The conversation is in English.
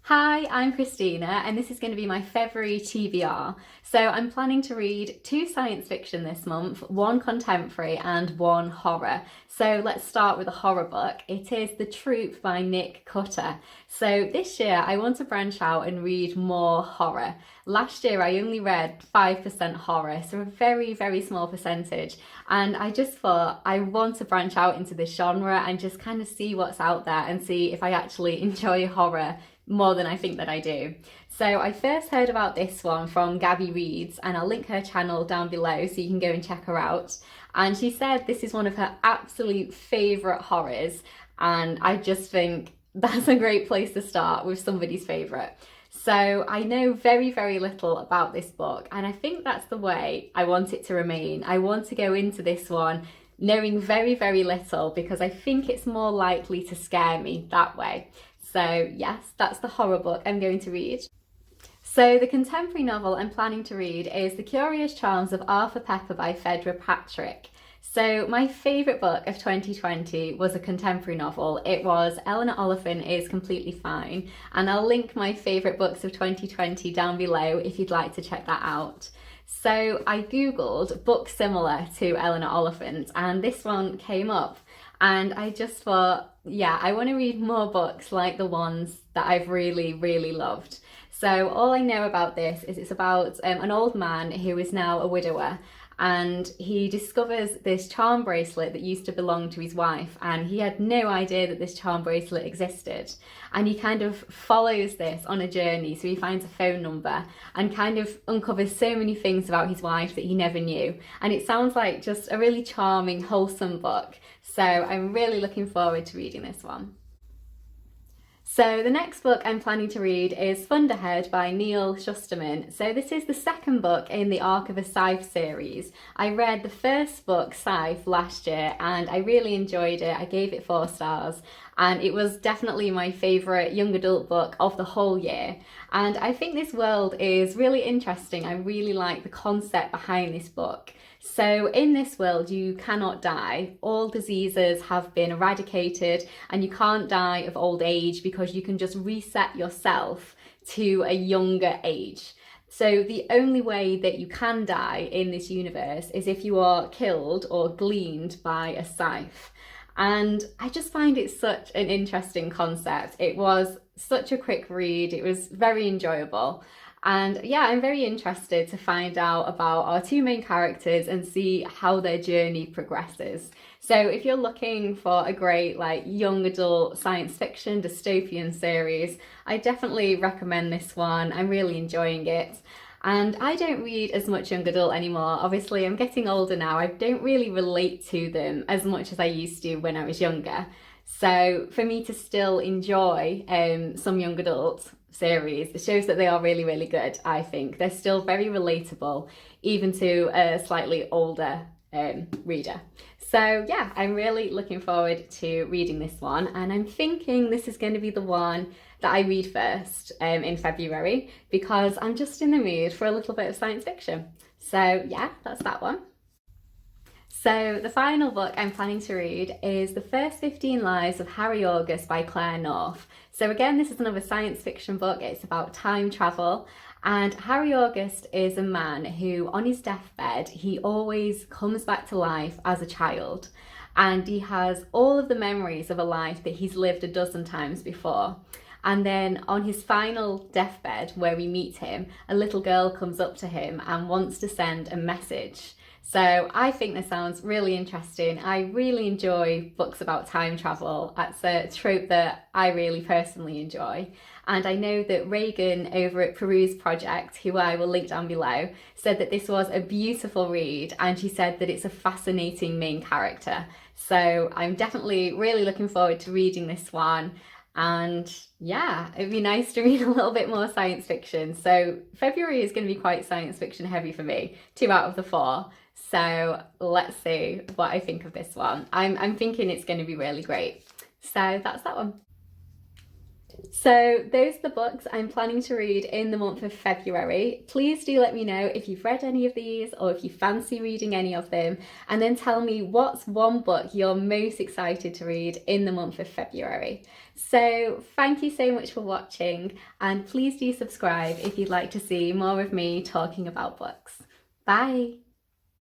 Hi, I'm Christina, and this is going to be my February TBR. So, I'm planning to read two science fiction this month, one contemporary and one horror. So, let's start with a horror book. It is The Troop by Nick Cutter. So, this year I want to branch out and read more horror. Last year I only read 5% horror, so a very, very small percentage. And I just thought I want to branch out into this genre and just kind of see what's out there and see if I actually enjoy horror more than I think that I do. So I first heard about this one from Gabby Reads, and I'll link her channel down below so you can go and check her out. And she said this is one of her absolute favourite horrors, and I just think that's a great place to start with somebody's favourite. So I know very, very little about this book, and I think that's the way I want it to remain. I want to go into this one knowing very, very little because I think it's more likely to scare me that way. So yes, that's the horror book I'm going to read. So the contemporary novel I'm planning to read is The Curious Charms of Arthur Pepper by Phaedra Patrick. So my favourite book of 2020 was a contemporary novel. It was Eleanor Oliphant is Completely Fine, and I'll link my favourite books of 2020 down below if you'd like to check that out. So I googled books similar to Eleanor Oliphant and this one came up, and I just thought, yeah, I want to read more books like the ones that I've really, really loved. So all I know about this is it's about an old man who is now a widower, and he discovers this charm bracelet that used to belong to his wife, and he had no idea that this charm bracelet existed. And he kind of follows this on a journey, so he finds a phone number and kind of uncovers so many things about his wife that he never knew. And it sounds like just a really charming, wholesome book. So I'm really looking forward to reading this one. So the next book I'm planning to read is Thunderhead by Neal Shusterman. So this is the second book in the Arc of a Scythe series. I read the first book, Scythe, last year and I really enjoyed it. I gave it 4 stars and it was definitely my favourite young adult book of the whole year. And I think this world is really interesting. I really like the concept behind this book. So in this world, you cannot die. All diseases have been eradicated and you can't die of old age because you can just reset yourself to a younger age. So the only way that you can die in this universe is if you are killed or gleaned by a scythe. And I just find it such an interesting concept. It was such a quick read. It was very enjoyable. And yeah, I'm very interested to find out about our two main characters and see how their journey progresses. So if you're looking for a great young adult science fiction dystopian series, I definitely recommend this one. I'm really enjoying it. And I don't read as much young adult anymore. Obviously, I'm getting older now. I don't really relate to them as much as I used to when I was younger. So for me to still enjoy some young adult series, it shows that they are really, really good, I think. They're still very relatable, even to a slightly older reader. So yeah, I'm really looking forward to reading this one, and I'm thinking this is going to be the one that I read first in February because I'm just in the mood for a little bit of science fiction. So yeah, that's that one. So the final book I'm planning to read is The First 15 Lives of Harry August by Claire North. So again, this is another science fiction book. It's about time travel. And Harry August is a man who, on his deathbed, he always comes back to life as a child. And he has all of the memories of a life that he's lived a dozen times before. And then on his final deathbed, where we meet him, a little girl comes up to him and wants to send a message. So I think this sounds really interesting. I really enjoy books about time travel. That's a trope that I really personally enjoy. And I know that Reagan over at Peruse Project, who I will link down below, said that this was a beautiful read, and she said that it's a fascinating main character. So I'm definitely really looking forward to reading this one. And yeah, it'd be nice to read a little bit more science fiction. So February is going to be quite science fiction heavy for me, 2 out of the 4. So let's see what I think of this one. I'm thinking it's going to be really great. So that's that one. So those are the books I'm planning to read in the month of February. Please do let me know if you've read any of these or if you fancy reading any of them, and then tell me what's one book you're most excited to read in the month of February. So thank you so much for watching, and please do subscribe if you'd like to see more of me talking about books. Bye!